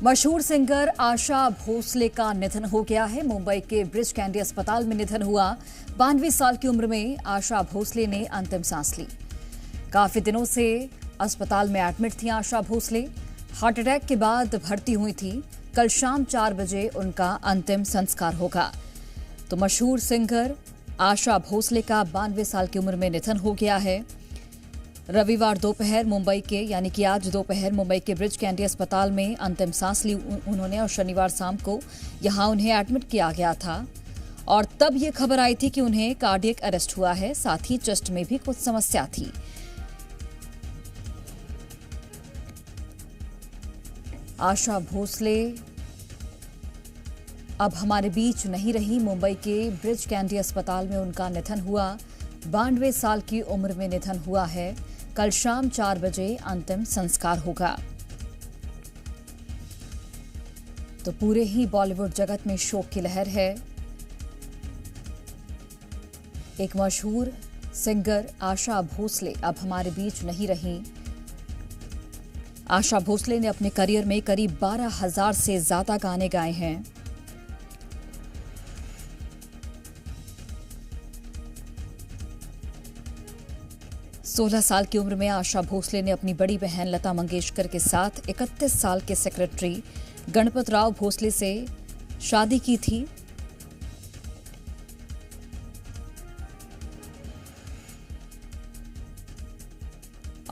मशहूर सिंगर आशा भोसले का निधन हो गया है। मुंबई के ब्रिज कैंडी अस्पताल में निधन हुआ। 92 साल की उम्र में आशा भोसले ने अंतिम सांस ली। काफी दिनों से अस्पताल में एडमिट थी आशा भोसले। हार्ट अटैक के बाद भर्ती हुई थी। कल शाम 4 बजे उनका अंतिम संस्कार होगा। तो मशहूर सिंगर आशा भोसले का 92 साल की उम्र में निधन हो गया है। रविवार दोपहर मुंबई के यानी कि आज दोपहर मुंबई के ब्रिज कैंडी अस्पताल में अंतिम सांस ली उन्होंने और शनिवार शाम को यहां उन्हें एडमिट किया गया था और तब ये खबर आई थी कि उन्हें कार्डियक अरेस्ट हुआ है। साथ ही चेस्ट में भी कुछ समस्या थी। आशा भोसले अब हमारे बीच नहीं रही। मुंबई के ब्रिज कैंडी अस्पताल में उनका निधन हुआ। 92 साल की उम्र में निधन हुआ है। कल शाम 4 बजे अंतिम संस्कार होगा। तो पूरे ही बॉलीवुड जगत में शोक की लहर है। एक मशहूर सिंगर आशा भोसले अब हमारे बीच नहीं रही। आशा भोसले ने अपने करियर में करीब 12,000 से ज्यादा गाने गाए हैं। सोलह साल की उम्र में आशा भोसले ने अपनी बड़ी बहन लता मंगेशकर के साथ 31 साल के सेक्रेटरी गणपत राव भोसले से शादी की थी।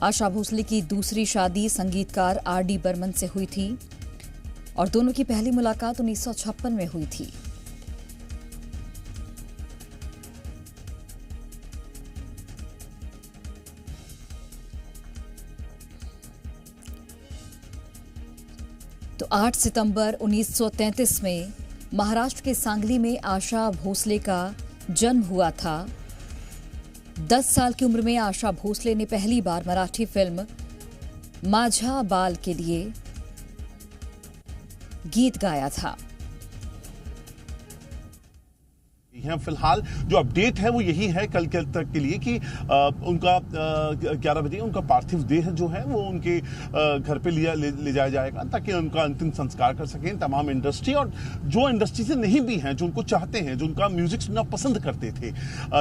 आशा भोसले की दूसरी शादी संगीतकार आर.डी. बर्मन से हुई थी और दोनों की पहली मुलाकात 1956 में हुई थी। तो 8 सितंबर 1933 में महाराष्ट्र के सांगली में आशा भोसले का जन्म हुआ था। 10 साल की उम्र में आशा भोसले ने पहली बार मराठी फिल्म माझा बाल के लिए गीत गाया था। फिलहाल जो अपडेट है वो यही है कल के तक के लिए कि उनका 11 बजे उनका पार्थिव देह जो है वो उनके घर पे ले जाया जाएगा ताकि उनका अंतिम संस्कार कर सकें। तमाम इंडस्ट्री और जो इंडस्ट्री से नहीं भी हैं, जो उनको चाहते हैं, जो उनका म्यूजिक सुनना पसंद करते थे,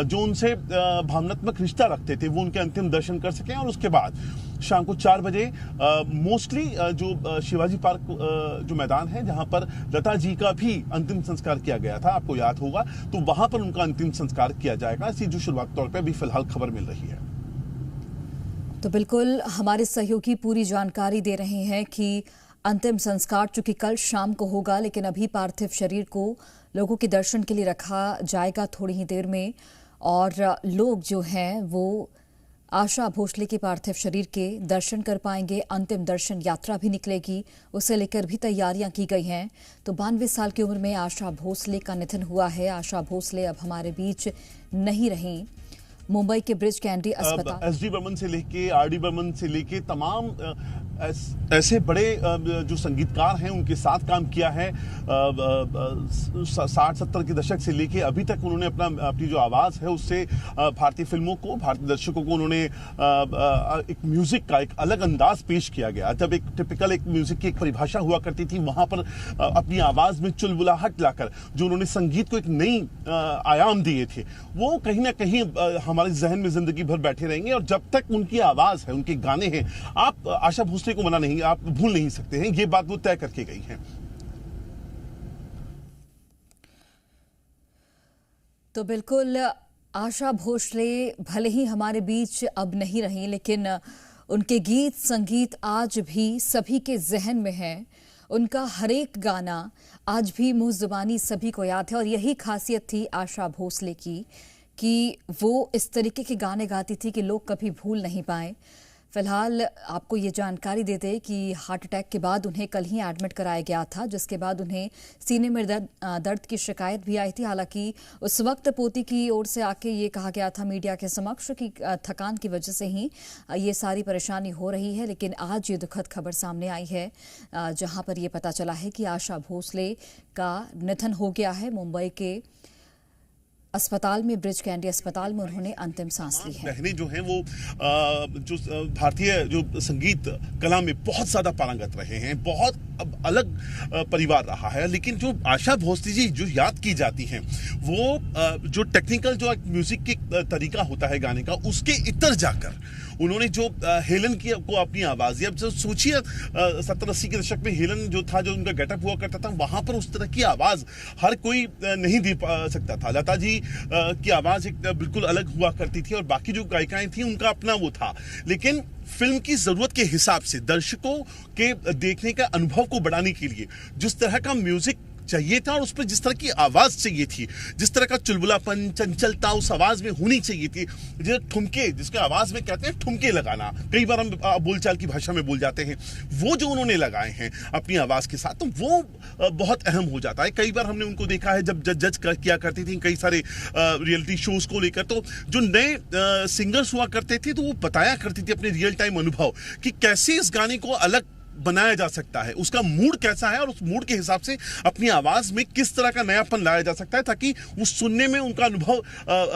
जो उनसे भावनात्मक रिश्ता रखते थे, वो उनके अंतिम दर्शन कर सकें। और उसके बाद शाम को 4 बजे मोस्टली जो शिवाजी पार्क जो मैदान है जहां पर लता जी का भी अंतिम संस्कार किया गया था, आपको याद होगा, तो वहां पर उनका अंतिम संस्कार किया जाएगा। ऐसी जो शुरुआत तौर पे अभी फिलहाल खबर मिल रही है। तो बिल्कुल हमारे सहयोगी पूरी जानकारी दे रहे हैं कि अंतिम संस्कार चूंकि कल शाम को होगा, लेकिन अभी पार्थिव शरीर को लोगों के दर्शन के लिए रखा जाएगा थोड़ी ही देर में। और लोग जो हैं वो आशा भोसले के पार्थिव शरीर के दर्शन कर पाएंगे। अंतिम दर्शन यात्रा भी निकलेगी, उसे लेकर भी तैयारियां की गई हैं। तो 92 साल की उम्र में आशा भोसले का निधन हुआ है। आशा भोसले अब हमारे बीच नहीं रहीं। मुंबई के ब्रिज कैंडी अस्पताल एस.डी. बर्मन से लेके आर.डी. बर्मन से लेके तमाम ऐसे बड़े जो संगीतकार हैं उनके साथ काम किया है। 60-70 के दशक से लेके अभी तक उन्होंने अपनी जो आवाज़ है उससे भारतीय फिल्मों को, भारतीय दर्शकों को उन्होंने एक म्यूजिक का एक अलग अंदाज पेश किया गया। जब एक टिपिकल एक म्यूजिक की एक परिभाषा हुआ करती थी, वहां पर अपनी आवाज़ में चुलबुलाहट लाकर जो उन्होंने संगीत को एक नई आयाम दिए थे, वो कहीं ना कहीं हमारे जहन में जिंदगी भर बैठे रहेंगे। और जब तक उनकी आवाज़ है, उनके गाने हैं, आप आशा भोसले को मना नहीं, आप भूल नहीं सकते हैं। ये बात वो तय करके गई है। तो बिल्कुल आशा भोसले भले ही हमारे बीच अब नहीं रही, लेकिन उनके गीत संगीत आज भी सभी के जहन में है। उनका हर एक गाना आज भी मुंह जुबानी सभी को याद है। और यही खासियत थी आशा भोसले की कि वो इस तरीके के गाने गाती थी कि लोग कभी भूल नहीं पाए। फिलहाल आपको ये जानकारी देते कि हार्ट अटैक के बाद उन्हें कल ही एडमिट कराया गया था, जिसके बाद उन्हें सीने में दर्द की शिकायत भी आई थी। हालांकि उस वक्त पोती की ओर से आके ये कहा गया था मीडिया के समक्ष कि थकान की वजह से ही ये सारी परेशानी हो रही है। लेकिन आज ये दुखद खबर सामने आई है, जहां पर ये पता चला है कि आशा भोसले का निधन हो गया है। मुंबई के अस्पताल में, ब्रिज कैंडी अस्पताल में उन्होंने अंतिम सांस ली है। बहनें जो हैं वो जो भारतीय जो संगीत कला में बहुत ज्यादा पारंगत रहे हैं, बहुत अलग परिवार रहा है, लेकिन जो आशा भोसले जी जो याद की जाती हैं वो जो टेक्निकल जो म्यूजिक की तरीका होता है गाने का, उसके इतर जाकर उन्होंने जो हेलन की को अपनी आवाज दी। अब जो सोचिए 70-80 के दशक में हेलन जो था, जो उनका गेटअप हुआ करता था, वहां पर उस तरह की आवाज हर कोई नहीं दे सकता था। लता जी की आवाज एक बिल्कुल अलग हुआ करती थी और बाकी जो गायिकाएं थी उनका अपना वो था, लेकिन फिल्म की जरूरत के हिसाब से दर्शकों के देखने का अनुभव को बढ़ाने के लिए जिस तरह का म्यूजिक चाहिए था और उस पर जिस तरह की आवाज चाहिए थी, जिस तरह का चुलबुलापन, चंचलता उस आवाज में होनी चाहिए थी, जैसे ठुमके, जिसके आवाज में कहते हैं ठुमके लगाना, कई बार हम बोलचाल की भाषा में बोल जाते हैं, वो जो उन्होंने लगाए हैं अपनी आवाज के साथ, तो वो बहुत अहम हो जाता है। कई बार हमने उनको देखा है जब जज किया करती थी कई सारे रियलिटी शोज को लेकर, तो जो नए सिंगर्स हुआ करते थे तो वो बताया करती थी अपने रियल टाइम अनुभव कि कैसे इस गाने को अलग बनाया जा सकता है, उसका मूड कैसा है और उस मूड के हिसाब से अपनी आवाज में किस तरह का नयापन लाया जा सकता है ताकि वो सुनने में उनका अनुभव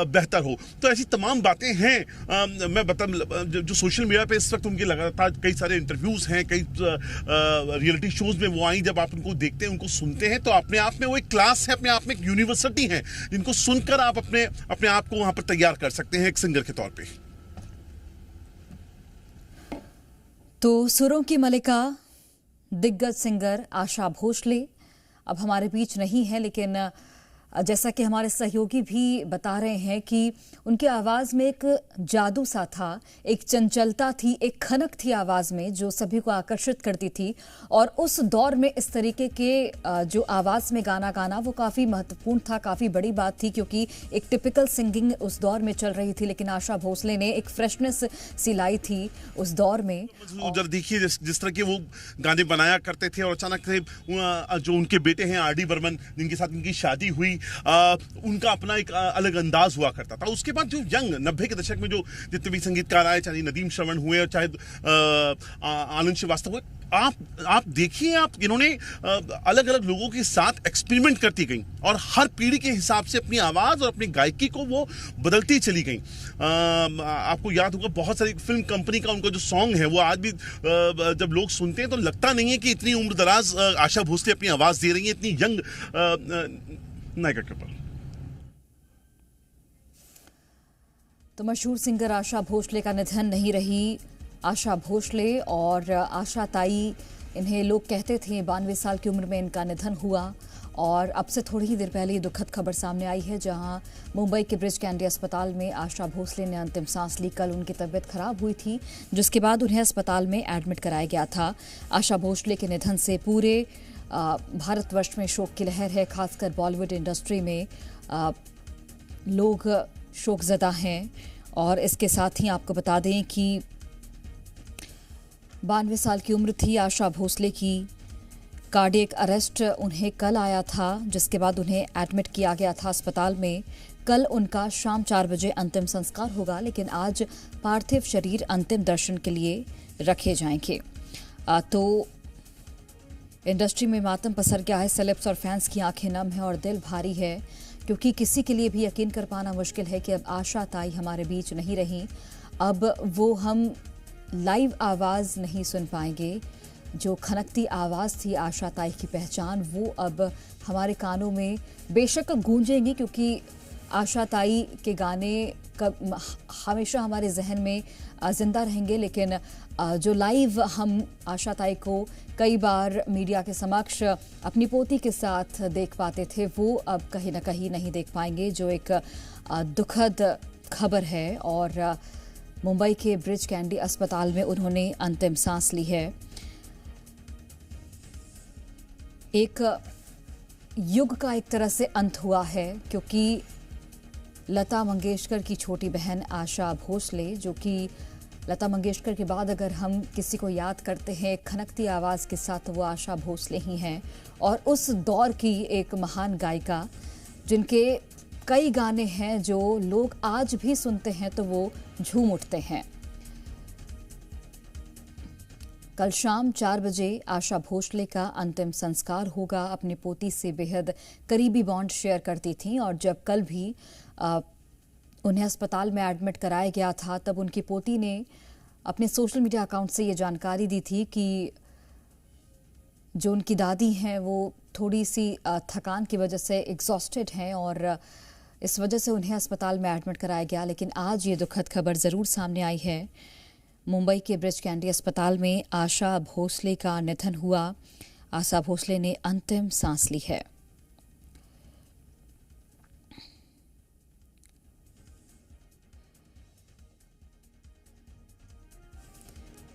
बेहतर हो। तो ऐसी तमाम बातें हैं। मैं बता जो सोशल मीडिया पे इस वक्त उनके लगातार कई सारे इंटरव्यूज हैं, कई रियलिटी शोज में वो आई, जब आप उनको देखते हैं, उनको सुनते हैं, तो अपने आप में वो एक क्लास है, अपने आप में एक यूनिवर्सिटी है, जिनको सुनकर आप अपने आप को वहां पर तैयार कर सकते हैं एक सिंगर के तौर पर। तो सुरों की मलिका, दिग्गज सिंगर आशा भोसले अब हमारे बीच नहीं है, लेकिन जैसा कि हमारे सहयोगी भी बता रहे हैं कि उनकी आवाज़ में एक जादू सा था, एक चंचलता थी, एक खनक थी आवाज़ में जो सभी को आकर्षित करती थी। और उस दौर में इस तरीके के जो आवाज़ में गाना गाना वो काफ़ी महत्वपूर्ण था, काफ़ी बड़ी बात थी, क्योंकि एक टिपिकल सिंगिंग उस दौर में चल रही थी, लेकिन आशा भोसले ने एक फ्रेशनेस सी लाई थी उस दौर में। उधर देखिए जिस तरह के वो गाने बनाया करते थे और अचानक से जो उनके बेटे हैं आर डी बर्मन, जिनके साथ उनकी शादी हुई, उनका अपना एक अलग अंदाज हुआ करता था। उसके बाद जो यंग 90 के दशक में जो जितने भी संगीतकार आए, चाहे नदीम श्रवण हुए और चाहे आनंद श्रीवास्तव हुए, आप देखिए, आप इन्होंने अलग अलग लोगों के साथ एक्सपेरिमेंट करती गई और हर पीढ़ी के हिसाब से अपनी आवाज और अपनी गायकी को वो बदलती चली गई। आपको याद होगा बहुत सारी फिल्म कंपनी का उनका जो सॉन्ग है वो आज भी जब लोग सुनते हैं तो लगता नहीं है कि इतनी उम्र दराज आशा भोसले अपनी आवाज दे रही है इतनी यंग नायिका के ऊपर। तो मशहूर सिंगर आशा भोसले का निधन, नहीं रही आशा भोसले और आशा ताई, इन्हें लोग कहते थे 92 साल की उम्र में इनका निधन हुआ। और अब से थोड़ी ही देर पहले ये दुखद खबर सामने आई है, जहां मुंबई के ब्रिज कैंडी अस्पताल में आशा भोसले ने अंतिम सांस ली। कल उनकी तबीयत खराब हुई थी, जिसके बाद उन्हें अस्पताल में एडमिट कराया गया था। आशा भोसले के निधन से पूरे भारतवर्ष में शोक की लहर है, खासकर बॉलीवुड इंडस्ट्री में लोग शोकजदा हैं। और इसके साथ ही आपको बता दें कि 92 साल की उम्र थी आशा भोसले की। कार्डियक अरेस्ट उन्हें कल आया था, जिसके बाद उन्हें एडमिट किया गया था अस्पताल में। कल उनका शाम 4 बजे अंतिम संस्कार होगा, लेकिन आज पार्थिव शरीर अंतिम दर्शन के लिए रखे जाएंगे। तो इंडस्ट्री में मातम पसर गया है, सेलेब्स और फैंस की आंखें नम है और दिल भारी है, क्योंकि किसी के लिए भी यकीन कर पाना मुश्किल है कि अब आशा ताई हमारे बीच नहीं रही। अब वो हम लाइव आवाज़ नहीं सुन पाएंगे। जो खनकती आवाज़ थी आशा ताई की पहचान, वो अब हमारे कानों में बेशक गूंजेंगी, क्योंकि आशा ताई के गाने हमेशा हमारे जहन में ज़िंदा रहेंगे। लेकिन जो लाइव हम आशा ताई को कई बार मीडिया के समक्ष अपनी पोती के साथ देख पाते थे, वो अब कहीं ना कहीं नहीं देख पाएंगे, जो एक दुखद खबर है। और मुंबई के ब्रिज कैंडी अस्पताल में उन्होंने अंतिम सांस ली है। एक युग का एक तरह से अंत हुआ है, क्योंकि लता मंगेशकर की छोटी बहन आशा भोसले, जो कि लता मंगेशकर के बाद अगर हम किसी को याद करते हैं खनकती आवाज़ के साथ, तो वो आशा भोसले ही हैं। और उस दौर की एक महान गायिका, जिनके कई गाने हैं जो लोग आज भी सुनते हैं तो वो झूम उठते हैं। कल शाम 4 बजे आशा भोसले का अंतिम संस्कार होगा। अपनी पोती से बेहद करीबी बॉन्ड शेयर करती थी, और जब कल भी उन्हें अस्पताल में एडमिट कराया गया था, तब उनकी पोती ने अपने सोशल मीडिया अकाउंट से ये जानकारी दी थी कि जो उनकी दादी हैं वो थोड़ी सी थकान की वजह से एग्जॉस्टेड हैं और इस वजह से उन्हें अस्पताल में एडमिट कराया गया। लेकिन आज ये दुखद खबर ज़रूर सामने आई है। मुंबई के ब्रिज कैंडी अस्पताल में आशा भोसले का निधन हुआ। आशा भोसले ने अंतिम सांस ली है।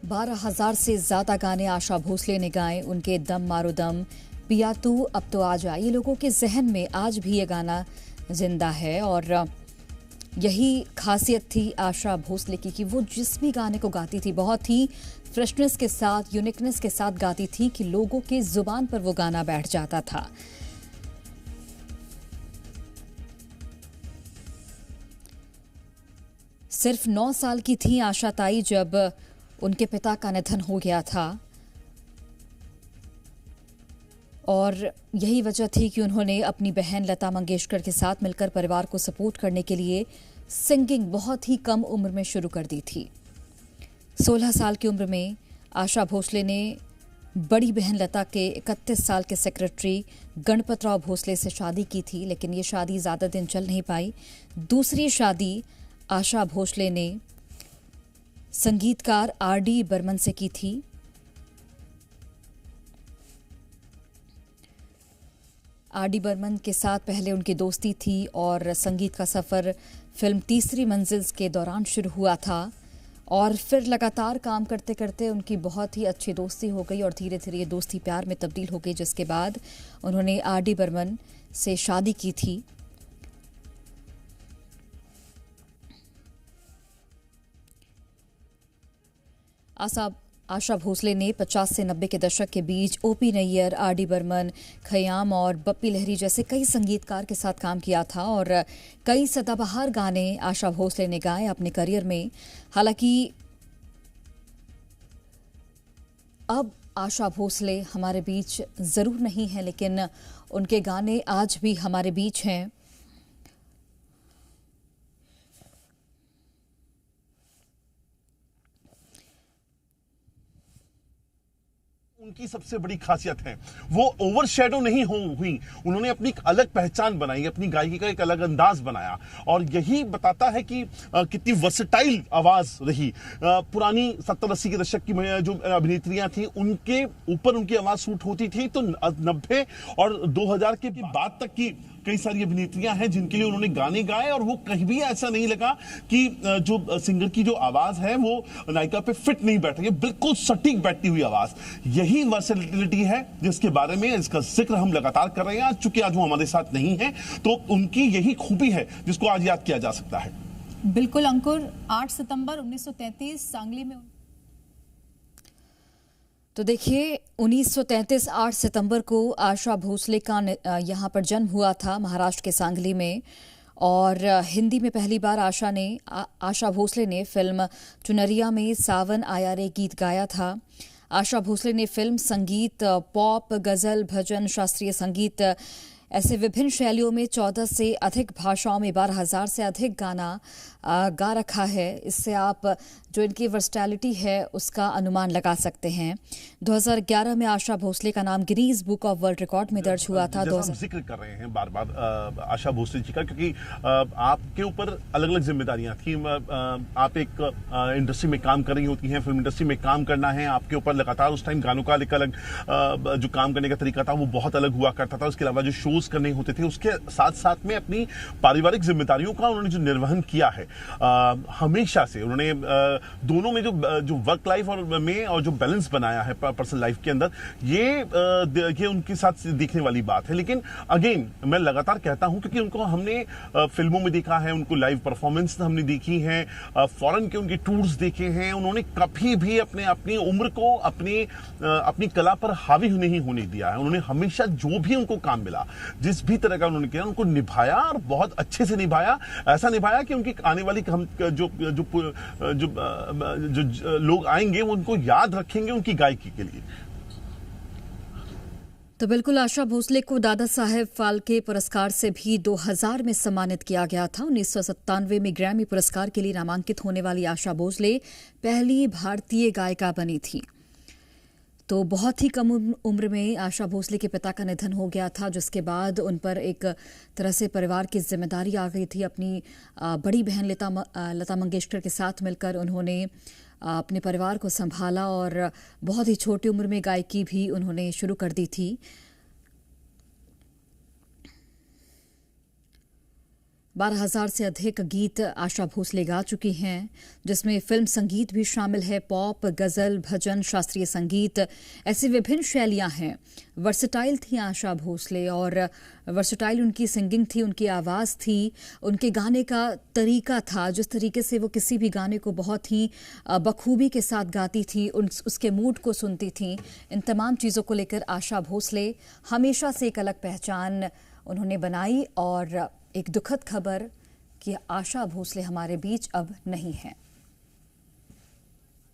बारह 12,000 से ज्यादा गाने आशा भोसले ने गाए। उनके दम मारो दम, पिया तू अब तो आ जा, ये लोगों के जहन में आज भी ये गाना जिंदा है। और यही खासियत थी आशा भोसले की कि वो जिस भी गाने को गाती थी बहुत ही फ्रेशनेस के साथ, यूनिकनेस के साथ गाती थी कि लोगों के जुबान पर वो गाना बैठ जाता था। सिर्फ 9 साल की थी आशा ताई जब उनके पिता का निधन हो गया था और यही वजह थी कि उन्होंने अपनी बहन लता मंगेशकर के साथ मिलकर परिवार को सपोर्ट करने के लिए सिंगिंग बहुत ही कम उम्र में शुरू कर दी थी। 16 साल की उम्र में आशा भोसले ने बड़ी बहन लता के 31 साल के सेक्रेटरी गणपतराव भोसले से शादी की थी, लेकिन ये शादी ज़्यादा दिन चल नहीं पाई। दूसरी शादी आशा भोसले ने संगीतकार आर.डी. बर्मन से की थी। आर.डी. बर्मन के साथ पहले उनकी दोस्ती थी और संगीत का सफ़र फिल्म तीसरी मंजिल के दौरान शुरू हुआ था और फिर लगातार काम करते करते उनकी बहुत ही अच्छी दोस्ती हो गई और धीरे धीरे ये दोस्ती प्यार में तब्दील हो गई, जिसके बाद उन्होंने आर.डी. बर्मन से शादी की थी। आशा भोसले ने 50 से 90 के दशक के बीच ओपी नैयर, आर.डी. बर्मन, खयाम और बप्पी लहरी जैसे कई संगीतकार के साथ काम किया था और कई सदाबहार गाने आशा भोसले ने गाए अपने करियर में। हालांकि अब आशा भोसले हमारे बीच जरूर नहीं है, लेकिन उनके गाने आज भी हमारे बीच हैं। उनकी सबसे बड़ी खासियत है वो ओवरशैडो नहीं हुई। उन्होंने अपनी एक अलग पहचान बनाई, अपनी गायकी का एक अलग अंदाज बनाया और यही बताता है कि कितनी वर्सेटाइल आवाज रही। पुरानी 70-80 के दशक की जो अभिनेत्रियां थी उनके ऊपर उनकी आवाज सूट होती थी, तो 90 और 2000 के बाद तक की कई सारी अभिनेत्रियां हैं जिनके लिए उन्होंने गाने गाए और वो कहीं भी ऐसा नहीं लगा कि जो सिंगर की जो आवाज है वो नायिका पे फिट नहीं बैठ रही है, बिल्कुल सटीक बैठती हुई आवाज। यही वर्सेटिलिटी है जिसके बारे में इसका जिक्र हम लगातार कर रहे हैं। आज चूंकि आज वो हमारे साथ नहीं है तो उनकी यही खूबी है जिसको आज याद किया जा सकता है। बिल्कुल अंकुर, 8 सितंबर 1933 सांगली में। तो देखिए 1933 8 सितंबर को आशा भोसले का यहाँ पर जन्म हुआ था महाराष्ट्र के सांगली में और हिंदी में पहली बार आशा भोसले ने फिल्म चुनरिया में सावन आया रे गीत गाया था। आशा भोसले ने फिल्म संगीत, पॉप, गजल, भजन, शास्त्रीय संगीत ऐसे विभिन्न शैलियों में 14 से अधिक भाषाओं में 12,000 से अधिक गाना गा रखा है। इससे आप जो इनकी वर्सटैलिटी है उसका अनुमान लगा सकते हैं। 2011 में आशा भोसले का नाम Guinness book of world record में दर्ज हुआ था। हम जिक्र कर रहे हैं बार बार आशा भोसले जी का, क्योंकि आपके ऊपर अलग अलग जिम्मेदारियां थी। आप एक इंडस्ट्री में काम कर रही होती हैं, फिल्म इंडस्ट्री में काम करना है आपके ऊपर लगातार। उस टाइम गानों का अलग जो काम करने का तरीका था वो बहुत अलग हुआ करता था। उसके अलावा जो शोज करने होते थे उसके साथ साथ में अपनी पारिवारिक जिम्मेदारियों का उन्होंने जो निर्वहन किया है हमेशा से। उन्होंने दोनों में जो वर्क लाइफ और जो बैलेंस बनाया है पर्सनल लाइफ के अंदर, ये उनके साथ देखने वाली बात है। लेकिन अगेन मैं लगातार कहता हूं क्योंकि उनको हमने फिल्मों में देखा है, उनको लाइव परफॉर्मेंस हमने देखी है, फॉरेन के उनके टूर्स देखे हैं। उन्होंने कभी भी अपनी उम्र को अपनी कला पर हावी नहीं होने दिया है। उन्होंने हमेशा जो भी उनको काम मिला, जिस भी तरह का उन्होंने किया, उनको निभाया और बहुत अच्छे से निभाया। ऐसा निभाया कि उनकी आने वाली जो लोग आएंगे वो उनको याद रखेंगे उनकी गायकी के लिए। तो बिल्कुल आशा भोसले को दादा साहेब फाल्के पुरस्कार से भी 2000 में सम्मानित किया गया था। 1997 में ग्रैमी पुरस्कार के लिए नामांकित होने वाली आशा भोसले पहली भारतीय गायिका बनी थी। तो बहुत ही कम उम्र में आशा भोसले के पिता का निधन हो गया था, जिसके बाद उन पर एक तरह से परिवार की जिम्मेदारी आ गई थी। अपनी बड़ी बहन लता मंगेशकर के साथ मिलकर उन्होंने अपने परिवार को संभाला और बहुत ही छोटी उम्र में गायकी भी उन्होंने शुरू कर दी थी। 12,000 से अधिक गीत आशा भोसले गा चुकी हैं, जिसमें फिल्म संगीत भी शामिल है। पॉप, गजल, भजन, शास्त्रीय संगीत, ऐसी विभिन्न शैलियां हैं। वर्सेटाइल थी आशा भोसले और वर्सेटाइल उनकी सिंगिंग थी, उनकी आवाज़ थी, उनके गाने का तरीका था। जिस तरीके से वो किसी भी गाने को बहुत ही बखूबी के साथ गाती थी, उसके मूड को सुनती थी, इन तमाम चीज़ों को लेकर आशा भोसले हमेशा से एक अलग पहचान उन्होंने बनाई। और एक दुखद खबर कि आशा भोसले हमारे बीच अब नहीं है।